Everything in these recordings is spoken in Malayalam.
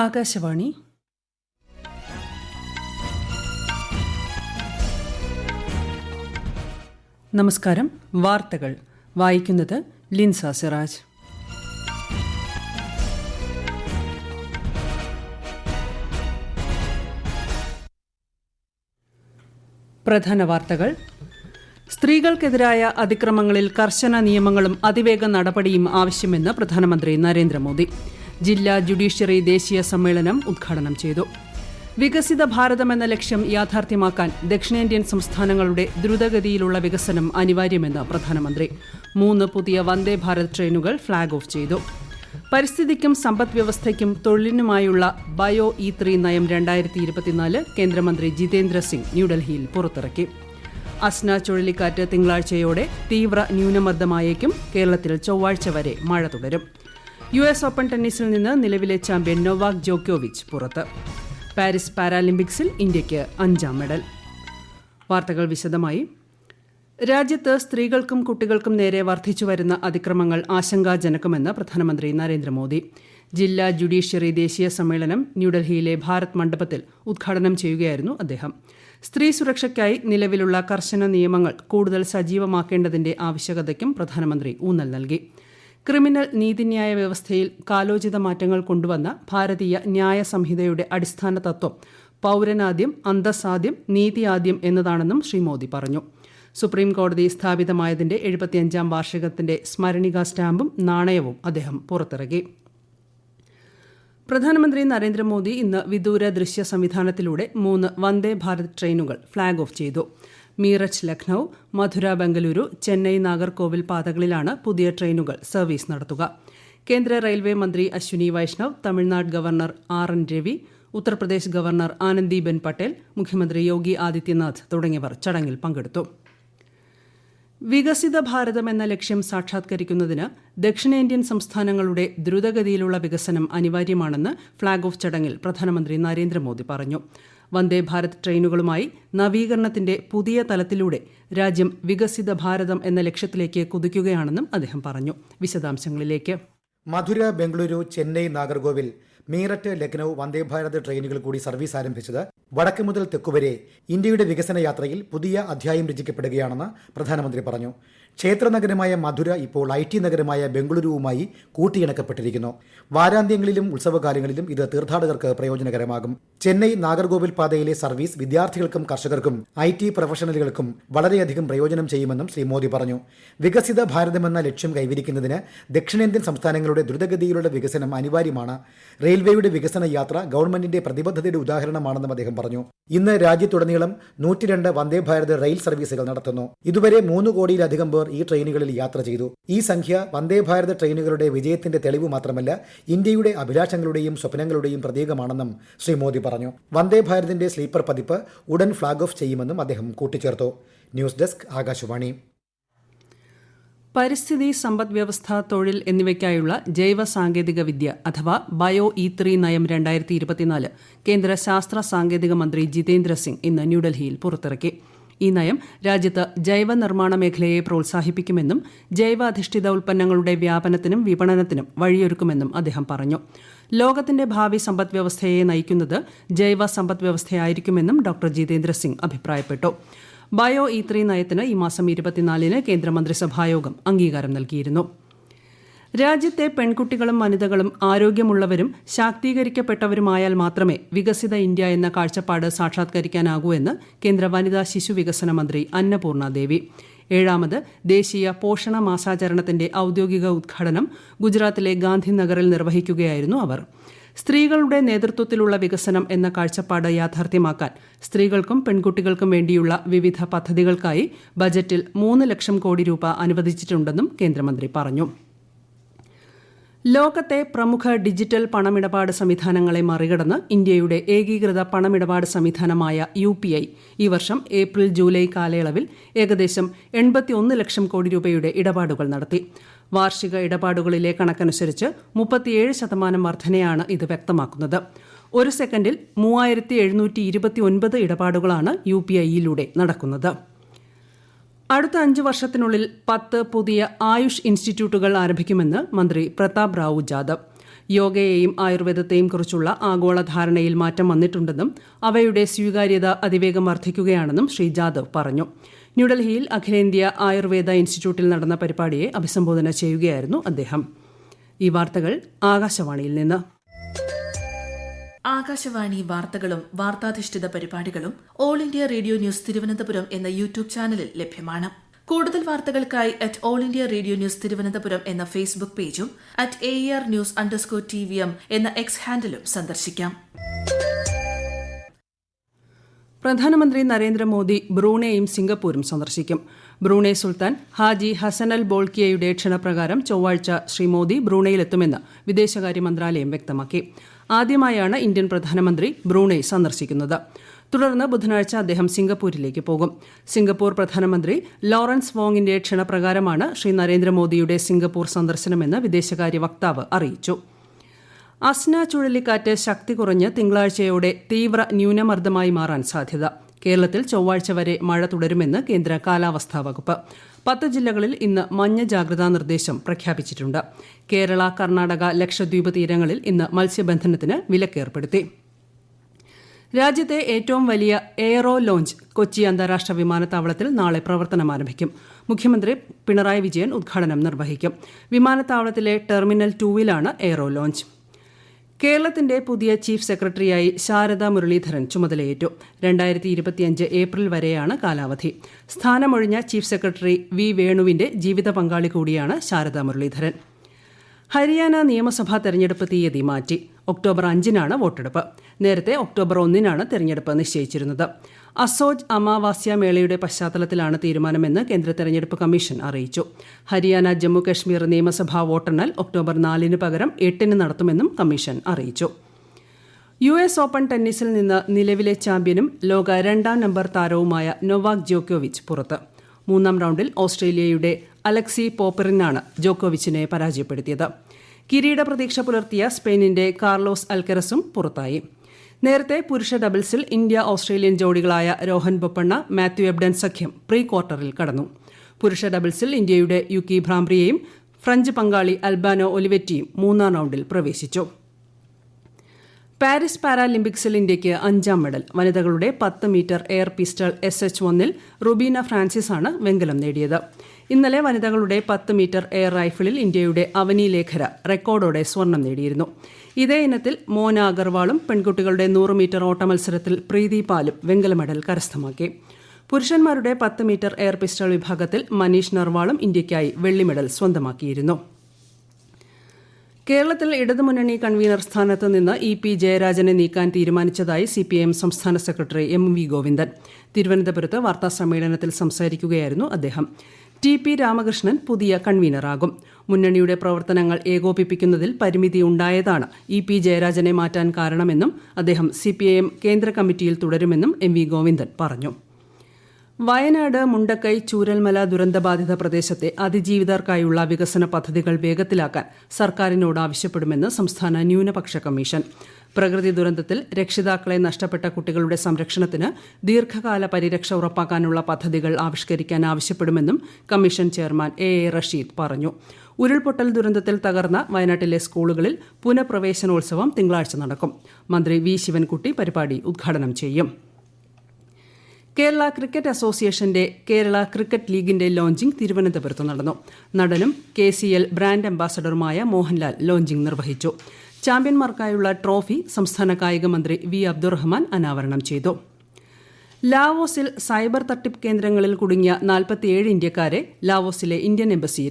ആകാശവാണി. നമസ്കാരം. വാർത്തകൾ വായിക്കുന്നത് ലിൻസ സിറാജ്. പ്രധാന വാർത്തകൾ. സ്ത്രീകൾക്കെതിരായ അതിക്രമങ്ങളിൽ കർശന നിയമങ്ങളും അതിവേഗ നടപടിയും ആവശ്യമെന്ന് പ്രധാനമന്ത്രി നരേന്ദ്രമോദി. ജില്ലാ ജുഡീഷ്യറി ദേശീയ സമ്മേളനം ഉദ്ഘാടനം ചെയ്തു. വികസിത ഭാരതം എന്ന ലക്ഷ്യം യാഥാർത്ഥ്യമാക്കാൻ ദക്ഷിണേന്ത്യൻ സംസ്ഥാനങ്ങളുടെ ദ്രുതഗതിയിലുള്ള വികസനം അനിവാര്യമെന്ന് പ്രധാനമന്ത്രി. 3 പുതിയ വന്ദേ ഭാരത് ട്രെയിനുകൾ ഫ്ളാഗ് ഓഫ് ചെയ്തു. പരിസ്ഥിതിക്കും സമ്പദ്വ്യവസ്ഥയ്ക്കും തൊഴിലിനുമായുള്ള ബയോ E3 നയം 2024 കേന്ദ്രമന്ത്രി ജിതേന്ദ്ര സിംഗ് ന്യൂഡൽഹിയിൽ പുറത്തിറക്കി. അസ്ന ചുഴലിക്കാറ്റ് തിങ്കളാഴ്ചയോടെ തീവ്ര ന്യൂനമർദ്ദമായേക്കും. കേരളത്തിൽ ചൊവ്വാഴ്ച വരെ മഴ തുടരും. US ഓപ്പൺ ടെന്നീസിൽ നിന്ന് നിലവിലെ ചാമ്പ്യൻ നൊവാക് ജോക്കോവിച്ച് പുറത്ത്. പാരീസ് പാരാലിമ്പിക്സിൽ ഇന്ത്യയ്ക്ക് 5ാം മെഡൽ. വാർത്തകൾ വിശദമായി. രാജ്യത്ത് സ്ത്രീകൾക്കും കുട്ടികൾക്കും നേരെ വർദ്ധിച്ചുവരുന്ന അതിക്രമങ്ങൾ ആശങ്കാജനകമെന്ന് പ്രധാനമന്ത്രി നരേന്ദ്രമോദി. ജില്ലാ ജുഡീഷ്യറി ദേശീയ സമ്മേളനം ന്യൂഡൽഹിയിലെ ഭാരത് മണ്ഡപത്തിൽ ഉദ്ഘാടനം ചെയ്യുകയായിരുന്നു അദ്ദേഹം. സ്ത്രീ സുരക്ഷയ്ക്കായി നിലവിലുള്ള കർശന നിയമങ്ങൾ കൂടുതൽ സജീവമാക്കേണ്ടതിന്റെ ആവശ്യകതയ്ക്കും പ്രധാനമന്ത്രി ഊന്നൽ നൽകി. ക്രിമിനൽ നീതിന്യായ വ്യവസ്ഥയിൽ കാലോചിത മാറ്റങ്ങൾ കൊണ്ടുവന്ന ഭാരതീയ ന്യായ സംഹിതയുടെ അടിസ്ഥാന തത്വം പൌരനാദ്യം, അന്തസ്സാദ്യം, നീതി ആദ്യം എന്നതാണെന്നും ശ്രീ മോദി പറഞ്ഞു. സുപ്രീം കോടതി സ്ഥാപിതമായതിന്റെ 75ാം വാർഷികത്തിന്റെ സ്മരണിക സ്റ്റാമ്പും നാണയവും അദ്ദേഹം പുറത്തിറക്കി. പ്രധാനമന്ത്രി നരേന്ദ്രമോദി ഇന്ന് വിദൂര ദൃശ്യ സംവിധാനത്തിലൂടെ 3 വന്ദേ ഭാരത് ട്രെയിനുകൾ ഫ്ളാഗ് ഓഫ് ചെയ്തു. മീററ്റ് ലക്നൌ, മധുര ബംഗളൂരു, ചെന്നൈ നാഗർകോവിൽ പാതകളിലാണ് പുതിയ ട്രെയിനുകൾ സർവീസ് നടത്തുക. കേന്ദ്ര റെയിൽവേ മന്ത്രി Ashwini Vaishnaw, Tamil Nadu governor RN Ravi, Uttar Pradesh governor Anandiben Patel, മുഖ്യമന്ത്രി യോഗി ആദിത്യനാഥ് തുടങ്ങിയവർ ചടങ്ങിൽ പങ്കെടുത്തു. വികസിത ഭാരതം എന്ന ലക്ഷ്യം സാക്ഷാത്കരിക്കുന്നതിന് ദക്ഷിണേന്ത്യൻ സംസ്ഥാനങ്ങളുടെ ദ്രുതഗതിയിലുള്ള വികസനം അനിവാര്യമാണെന്ന് ഫ്ളാഗ് ഓഫ് ചടങ്ങിൽ പ്രധാനമന്ത്രി നരേന്ദ്രമോദി പറഞ്ഞു. വന്ദേ ഭാരത് ട്രെയിനുകളുമായി നവീകരണത്തിന്റെ പുതിയ തലത്തിലൂടെ രാജ്യം വികസിത ഭാരതം എന്ന ലക്ഷ്യത്തിലേക്ക് കുതിക്കുകയാണെന്നും അദ്ദേഹം പറഞ്ഞു. വിശദാംശങ്ങളിലേക്ക്. മധുര, ബംഗളൂരു, ചെന്നൈ, നാഗർകോവിൽ, മീററ്റ്, ലക്നൌ വന്ദേ ഭാരത് ട്രെയിനുകൾ കൂടി സർവീസ് ആരംഭിച്ചത് വടക്ക് മുതൽ തെക്കുവരെ ഇന്ത്യയുടെ വികസന യാത്രയിൽ പുതിയ അധ്യായം രചിക്കപ്പെടുകയാണെന്ന് പ്രധാനമന്ത്രി പറഞ്ഞു. ക്ഷേത്ര നഗരമായ മധുര ഇപ്പോൾ IT നഗരമായ ബംഗളൂരുവുമായി കൂട്ടിയിണക്കപ്പെട്ടിരിക്കുന്നു. വാരാന്ത്യങ്ങളിലും ഉത്സവകാലങ്ങളിലും ഇത് തീർത്ഥാടകർക്ക് പ്രയോജനകരമാകും. ചെന്നൈ നാഗർകോവിൽ പാതയിലെ സർവീസ് വിദ്യാർത്ഥികൾക്കും കർഷകർക്കും IT പ്രൊഫഷണലുകൾക്കും വളരെയധികം പ്രയോജനം ചെയ്യുമെന്നും ശ്രീ മോദി പറഞ്ഞു. വികസിത ഭാരതമെന്ന ലക്ഷ്യം കൈവരിക്കുന്നതിന് ദക്ഷിണേന്ത്യൻ സംസ്ഥാനങ്ങളുടെ ദ്രുതഗതിയിലുള്ള വികസനം അനിവാര്യമാണ്. റെയിൽവേയുടെ വികസന യാത്ര ഗവൺമെന്റിന്റെ പ്രതിബദ്ധതയുടെ ഉദാഹരണമാണെന്നും അദ്ദേഹം പറഞ്ഞു. ഇന്ന് രാജ്യത്തുടനീളം 102 വന്ദേ ഭാരത് റെയിൽ സർവീസുകൾ നടത്തുന്നു. ഇതുവരെ 3 കോടിയിലധികം പേർ ഈ ട്രെയിനുകളിൽ യാത്ര ചെയ്തു. ഈ സംഖ്യ വന്ദേ ഭാരത് ട്രെയിനുകളുടെ വിജയത്തിന്റെ തെളിവ് മാത്രമല്ല, ഇന്ത്യയുടെ അഭിലാഷങ്ങളുടെയും സ്വപ്നങ്ങളുടെയും പ്രതീകമാണെന്നും ശ്രീ മോദി പറഞ്ഞു. വന്ദേ ഭാരതിന്റെ സ്ലീപ്പർ പതിപ്പ് ഉടൻ ഫ്ളാഗ് ഓഫ് ചെയ്യുമെന്നും അദ്ദേഹം കൂട്ടിച്ചേർത്തു. News desk, Akashvani. പരിസ്ഥിതി, സമ്പദ്വ്യവസ്ഥ, തൊഴിൽ എന്നിവയ്ക്കായുള്ള ജൈവ സാങ്കേതിക വിദ്യ അഥവാ ബയോ E3 നയം 2024 കേന്ദ്ര ശാസ്ത്ര സാങ്കേതിക മന്ത്രി ജിതേന്ദ്ര സിംഗ് ഇന്ന് ന്യൂഡൽഹിയിൽ പുറത്തിറക്കി. ഈ നയം രാജ്യത്ത് ജൈവ നിർമ്മാണ മേഖലയെ പ്രോത്സാഹിപ്പിക്കുമെന്നും ജൈവാധിഷ്ഠിത ഉൽപ്പന്നങ്ങളുടെ വ്യാപനത്തിനും വിപണനത്തിനും വഴിയൊരുക്കുമെന്നും അദ്ദേഹം പറഞ്ഞു. ലോകത്തിന്റെ ഭാവി സമ്പദ്വ്യവസ്ഥയെ നയിക്കുന്നത് ജൈവ സമ്പദ്വ്യവസ്ഥയായിരിക്കുമെന്നും ഡോക്ടർ ജിതേന്ദ്ര സിംഗ് അഭിപ്രായപ്പെട്ടു. ബയോ E3 നയത്തിന് ഈ മാസം 24-ന് കേന്ദ്രമന്ത്രിസഭായോഗം അംഗീകാരം നൽകിയിരുന്നു. രാജ്യത്തെ പെൺകുട്ടികളും വനിതകളും ആരോഗ്യമുള്ളവരും ശാക്തീകരിക്കപ്പെട്ടവരുമായാൽ മാത്രമേ വികസിത ഇന്ത്യ എന്ന കാഴ്ചപ്പാട് സാക്ഷാത്കരിക്കാനാകൂ എന്ന് കേന്ദ്ര വനിതാ ശിശു വികസന മന്ത്രി അന്നപൂർണ ദേവി. 7ാമത് ദേശീയ പോഷണ മാസാചരണത്തിന്റെ ഔദ്യോഗിക ഉദ്ഘാടനം ഗുജറാത്തിലെ ഗാന്ധിനഗറിൽ നിർവഹിക്കുകയായിരുന്നു അവർ. സ്ത്രീകളുടെ നേതൃത്വത്തിലുള്ള വികസനം എന്ന കാഴ്ചപ്പാട് യാഥാർത്ഥ്യമാക്കാൻ സ്ത്രീകൾക്കും പെൺകുട്ടികൾക്കും വേണ്ടിയുള്ള വിവിധ പദ്ധതികൾക്കായി ബജറ്റിൽ 3 ലക്ഷം കോടി രൂപ അനുവദിച്ചിട്ടുണ്ടെന്നും കേന്ദ്രമന്ത്രി പറഞ്ഞു. ലോകത്തെ പ്രമുഖ ഡിജിറ്റൽ പണമിടപാട് സംവിധാനങ്ങളെ മറികടന്ന് ഇന്ത്യയുടെ ഏകീകൃത പണമിടപാട് സംവിധാനമായ UPI ഈ വർഷം ഏപ്രിൽ ജൂലൈ കാലയളവിൽ ഏകദേശം 81 ലക്ഷം കോടി രൂപയുടെ ഇടപാടുകൾ നടത്തി. വാർഷിക ഇടപാടുകളിലെ കണക്കനുസരിച്ച് 37% വർധനയാണ് ഇത് വ്യക്തമാക്കുന്നത്. ഒരു സെക്കൻഡിൽ 3729 ഇടപാടുകളാണ് UPIയിലൂടെ നടക്കുന്നത്. അടുത്ത 5 വർഷത്തിനുള്ളിൽ 10 പുതിയ ആയുഷ് ഇൻസ്റ്റിറ്റ്യൂട്ടുകൾ ആരംഭിക്കുമെന്ന് മന്ത്രി പ്രതാപ് റാവു ജാദവ്. യോഗയെയും ആയുർവേദത്തെയും കുറിച്ചുള്ള ആഗോള ധാരണയിൽ മാറ്റം വന്നിട്ടുണ്ടെന്നും അവയുടെ സ്വീകാര്യത അതിവേഗം വർദ്ധിക്കുകയാണെന്നും ശ്രീ ജാദവ് പറഞ്ഞു. ന്യൂഡൽഹിയിൽ അഖിലേന്ത്യാ ആയുർവേദ ഇൻസ്റ്റിറ്റ്യൂട്ടിൽ നടന്ന പരിപാടിയെ അഭിസംബോധന ചെയ്യുകയായിരുന്നു അദ്ദേഹം. ഈ വാർത്തകൾ ആകാശവാണിയിൽ നിന്ന്. ആകാശവാണി വാർത്തകളും വാർത്താധിഷ്ഠിത പരിപാടികളും all India radio news Thiruvananthapuram എന്ന യൂട്യൂബ് ചാനലിൽ ലഭ്യമാണ്. കൂടുതൽ വാർത്തകൾക്കായി all India radio news Thiruvananthapuram എന്ന ഫേസ്ബുക്ക് പേജും @ARnews_TVM എന്ന എക്സ് ഹാൻഡിലും സന്ദർശിക്കാം. പ്രധാനമന്ത്രി നരേന്ദ്രമോദി ബ്രൂണെയും സിംഗപ്പൂരും സന്ദർശിക്കും. ബ്രൂണെ സുൽത്താൻ ഹാജി ഹസൻ അൽ ബോൾക്കിയയുടെ ക്ഷണപ്രകാരം ചൊവ്വാഴ്ച ശ്രീ മോദി ബ്രൂണെയിലെത്തുമെന്ന് വിദേശകാര്യ മന്ത്രാലയം വ്യക്തമാക്കി. ആദ്യമായാണ് ഇന്ത്യൻ പ്രധാനമന്ത്രി ബ്രൂണെ സന്ദർശിക്കുന്നത്. തുടർന്ന് ബുധനാഴ്ച അദ്ദേഹം സിംഗപ്പൂരിലേക്ക് പോകും. സിംഗപ്പൂർ പ്രധാനമന്ത്രി ലോറൻസ് വോങ്ങിന്റെ ക്ഷണപ്രകാരമാണ് ശ്രീ നരേന്ദ്രമോദിയുടെ സിംഗപ്പൂർ സന്ദർശനമെന്ന് വിദേശകാര്യ വക്താവ് അറിയിച്ചു. അസ്ന ചുഴലിക്കാറ്റ് ശക്തി കുറഞ്ഞ് തിങ്കളാഴ്ചയോടെ തീവ്ര ന്യൂനമർദ്ദമായി മാറാൻ സാധ്യത. കേരളത്തിൽ ചൊവ്വാഴ്ച വരെ മഴ തുടരുമെന്ന് കേന്ദ്ര കാലാവസ്ഥാ വകുപ്പ്. 10 ജില്ലകളിൽ ഇന്ന് മഞ്ഞ ജാഗ്രതാ നിർദ്ദേശം പ്രഖ്യാപിച്ചിട്ടുണ്ട്. കേരള, കർണാടക, ലക്ഷദ്വീപ് തീരങ്ങളിൽ ഇന്ന് മത്സ്യബന്ധനത്തിന് വിലക്കേർപ്പെടുത്തി. രാജ്യത്തെ ഏറ്റവും വലിയ എയറോ ലോഞ്ച് കൊച്ചി അന്താരാഷ്ട്ര വിമാനത്താവളത്തിൽ നാളെ പ്രവർത്തനം ആരംഭിക്കും. മുഖ്യമന്ത്രി പിണറായി വിജയൻ ഉദ്ഘാടനം നിർവഹിക്കും. വിമാനത്താവളത്തിലെ ടെർമിനൽ 2-ലാണ് എയറോ ലോഞ്ച്. കേരളത്തിന്റെ പുതിയ ചീഫ് സെക്രട്ടറിയായി ശാരദ മുരളീധരൻ ചുമതലയേറ്റു. 2025 ഏപ്രിൽ വരെയാണ് കാലാവധി. സ്ഥാനമൊഴിഞ്ഞ ചീഫ് സെക്രട്ടറി വി വേണുവിന്റെ ജീവിത പങ്കാളി കൂടിയാണ് ശാരദ മുരളീധരൻ. ഹരിയാന നിയമസഭാ തെരഞ്ഞെടുപ്പ് തീയതി മാറ്റി. ഒക്ടോബർ 5-നാണ് വോട്ടെടുപ്പ്. നേരത്തെ ഒക്ടോബർ 1-നാണ് തെരഞ്ഞെടുപ്പ് നിശ്ചയിച്ചിരുന്നത്. അസോജ് അമാവാസ്യ മേളയുടെ പശ്ചാത്തലത്തിലാണ് തീരുമാനമെന്ന് കേന്ദ്ര തെരഞ്ഞെടുപ്പ് കമ്മീഷൻ അറിയിച്ചു. ഹരിയാന, ജമ്മു കശ്മീർ നിയമസഭാ വോട്ടെണ്ണൽ ഒക്ടോബർ 4-ന് പകരം 8-ന് നടത്തുമെന്നും കമ്മീഷൻ അറിയിച്ചു. US ഓപ്പൺ ടെന്നീസിൽ നിന്ന് നിലവിലെ ചാമ്പ്യനും ലോക 2ാം നമ്പർ താരവുമായ നൊവാക് ജോക്കോവിച്ച് പുറത്ത്. 3ാം റൌണ്ടിൽ ഓസ്ട്രേലിയയുടെ അലക്സി പോപ്പറിനാണ് ജോക്കോവിച്ചിനെ പരാജയപ്പെടുത്തിയത്. കിരീട പ്രതീക്ഷ പുലർത്തിയ സ്പെയിനിന്റെ കാർലോസ് അൽക്കരസും പുറത്തായി. നേരത്തെ പുരുഷ ഡബിൾസിൽ ഇന്ത്യ ഓസ്ട്രേലിയൻ ജോഡികളായ രോഹൻ ബൊപ്പണ്ണ, മാത്യു എബ്ഡൻ സഖ്യം പ്രീ ക്വാർട്ടറിൽ കടന്നു. പുരുഷ ഡബിൾസിൽ ഇന്ത്യയുടെ യുക്കി ഭ്രാംബ്രിയയും ഫ്രഞ്ച് പങ്കാളി അൽബാനോ ഒലിവെറ്റിയും 3ാം റൌണ്ടിൽ പ്രവേശിച്ചു. പാരീസ് പാരാലിമ്പിക്സിൽ ഇന്ത്യയ്ക്ക് 5ാം മെഡൽ. വനിതകളുടെ 10 മീറ്റർ എയർ പിസ്റ്റൾ SH1-ൽ റുബീന ഫ്രാൻസിസാണ് വെങ്കലം നേടിയത്. ഇന്നലെ വനിതകളുടെ 10 മീറ്റർ എയർ റൈഫിളിൽ ഇന്ത്യയുടെ അവനി ലേഖര റെക്കോർഡോടെ സ്വർണം നേടിയിരുന്നു. ഇതേ ഇനത്തിൽ മോന അഗർവാളും പെൺകുട്ടികളുടെ 100 മീറ്റർ ഓട്ട മത്സരത്തിൽ പ്രീതി പാലും വെങ്കല മെഡൽ കരസ്ഥമാക്കി. പുരുഷന്മാരുടെ 10 മീറ്റർ എയർ പിസ്റ്റൾ വിഭാഗത്തിൽ മനീഷ് നർവാളും ഇന്ത്യയ്ക്കായി വെള്ളി മെഡൽ സ്വന്തമാക്കിയിരുന്നു. കേരളത്തിൽ ഇടതുമുന്നണി കൺവീനർ സ്ഥാനത്ത് നിന്ന് EP ജയരാജനെ നീക്കാൻ തീരുമാനിച്ചതായി CPIM സംസ്ഥാന സെക്രട്ടറി MV ഗോവിന്ദൻ. തിരുവനന്തപുരത്ത് വാർത്താസമ്മേളനത്തിൽ സംസാരിക്കുകയായിരുന്നു അദ്ദേഹം. TP രാമകൃഷ്ണൻ പുതിയ കൺവീനറാകും. മുന്നണിയുടെ പ്രവർത്തനങ്ങൾ ഏകോപിപ്പിക്കുന്നതിൽ പരിമിതി ഉണ്ടായതാണ് EP ജയരാജനെ മാറ്റാൻ കാരണമെന്നും അദ്ദേഹം CPIM കേന്ദ്ര കമ്മിറ്റിയിൽ തുടരുമെന്നും MV ഗോവിന്ദൻ പറഞ്ഞു. വയനാട് മുണ്ടക്കൈ ചൂരൽമല ദുരന്തബാധിത പ്രദേശത്തെ അതിജീവിതർക്കായുള്ള വികസന പദ്ധതികൾ വേഗത്തിലാക്കാൻ സർക്കാരിനോട് ആവശ്യപ്പെടുമെന്ന് സംസ്ഥാന ന്യൂനപക്ഷ കമ്മീഷൻ. പ്രകൃതി ദുരന്തത്തിൽ രക്ഷിതാക്കളെ നഷ്ടപ്പെട്ട കുട്ടികളുടെ സംരക്ഷണത്തിന് ദീർഘകാല പരിരക്ഷ ഉറപ്പാക്കാനുള്ള പദ്ധതികൾ ആവിഷ്കരിക്കാൻ ആവശ്യപ്പെടുമെന്നും കമ്മീഷൻ ചെയർമാൻ A റഷീദ് പറഞ്ഞു. ഉരുൾപൊട്ടൽ ദുരന്തത്തിൽ തകർന്ന വയനാട്ടിലെ സ്കൂളുകളിൽ പുനഃപ്രവേശനോത്സവം തിങ്കളാഴ്ച നടക്കും. മന്ത്രി V ശിവൻകുട്ടി പരിപാടി ഉദ്ഘാടനം ചെയ്യും. കേരള ക്രിക്കറ്റ് അസോസിയേഷന്റെ കേരള ക്രിക്കറ്റ് ലീഗിന്റെ ലോഞ്ചിംഗ് തിരുവനന്തപുരത്ത് നടന്നു. നടനും KCL ബ്രാൻഡ് അംബാസഡറുമായ മോഹൻലാൽ ലോഞ്ചിംഗ് നിർവഹിച്ചു. ചാമ്പ്യന്മാർക്കായുള്ള ട്രോഫി സംസ്ഥാന കായിക മന്ത്രി V അബ്ദുറഹ്മാൻ അനാവരണം ചെയ്തു. ലാവോസിൽ സൈബർ തട്ടിപ്പ് കേന്ദ്രങ്ങളിൽ കുടുങ്ങിയ 47 ഇന്ത്യക്കാരെ ലാവോസിലെ ഇന്ത്യൻ എംബസി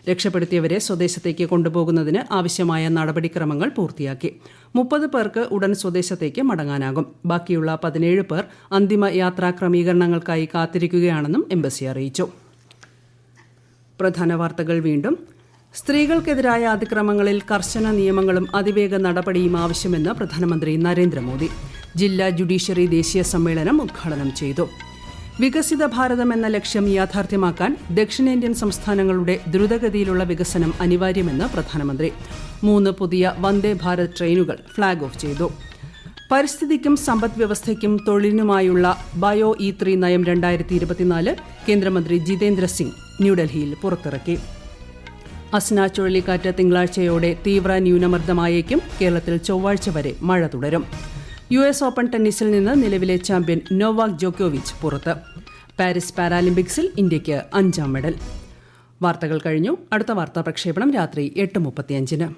രക്ഷപ്പെടുത്തിയവരെ സ്വദേശത്തേക്ക് കൊണ്ടുപോകുന്നതിന് ആവശ്യമായ നടപടിക്രമങ്ങൾ പൂർത്തിയാക്കി. 30 പേർക്ക് ഉടൻ സ്വദേശത്തേക്ക് മടങ്ങാനാകും. ബാക്കിയുള്ള 17 പേർ അന്തിമ യാത്രാ ക്രമീകരണങ്ങൾക്കായി കാത്തിരിക്കുകയാണെന്നും എംബസി അറിയിച്ചു. പ്രധാന വാർത്തകൾ വീണ്ടും. സ്ത്രീകൾക്കെതിരായ അതിക്രമങ്ങളിൽ കർശന നിയമങ്ങളും അതിവേഗ നടപടിയും ആവശ്യമെന്ന് പ്രധാനമന്ത്രി നരേന്ദ്രമോദി. ജില്ലാ ജുഡീഷ്യറി ദേശീയ സമ്മേളനം ഉദ്ഘാടനം ചെയ്തു. വികസിത ഭാരതം എന്ന ലക്ഷ്യം യാഥാർത്ഥ്യമാക്കാൻ ദക്ഷിണേന്ത്യൻ സംസ്ഥാനങ്ങളുടെ ദ്രുതഗതിയിലുള്ള വികസനം അനിവാര്യമെന്ന് പ്രധാനമന്ത്രി. 3 പുതിയ വന്ദേ ഭാരത് ട്രെയിനുകൾ ഫ്ളാഗ് ഓഫ് ചെയ്തു. പരിസ്ഥിതിക്കും സമ്പദ് വ്യവസ്ഥയ്ക്കും തൊഴിലിനുമായുള്ള ബയോ E3 നയം 2024 കേന്ദ്രമന്ത്രി ജിതേന്ദ്ര സിംഗ് ന്യൂഡൽഹിയിൽ പുറത്തിറക്കി. അസ്ന ചുഴലിക്കാറ്റ് തിങ്കളാഴ്ചയോടെ തീവ്ര ന്യൂനമർദ്ദമായേക്കും. കേരളത്തിൽ ചൊവ്വാഴ്ച വരെ മഴ തുടരും. US ഓപ്പൺ ടെന്നീസിൽ നിന്ന് നിലവിലെ ചാമ്പ്യൻ നോവാക് ജോക്കോവിച്ച് പുറത്ത്. പാരീസ് പാരാലിമ്പിക്സിൽ ഇന്ത്യയ്ക്ക് 5ാം മെഡൽ. വാർത്തകൾ കഴിഞ്ഞു. അടുത്ത വാർത്താ പ്രക്ഷേപണം രാത്രി 8:35.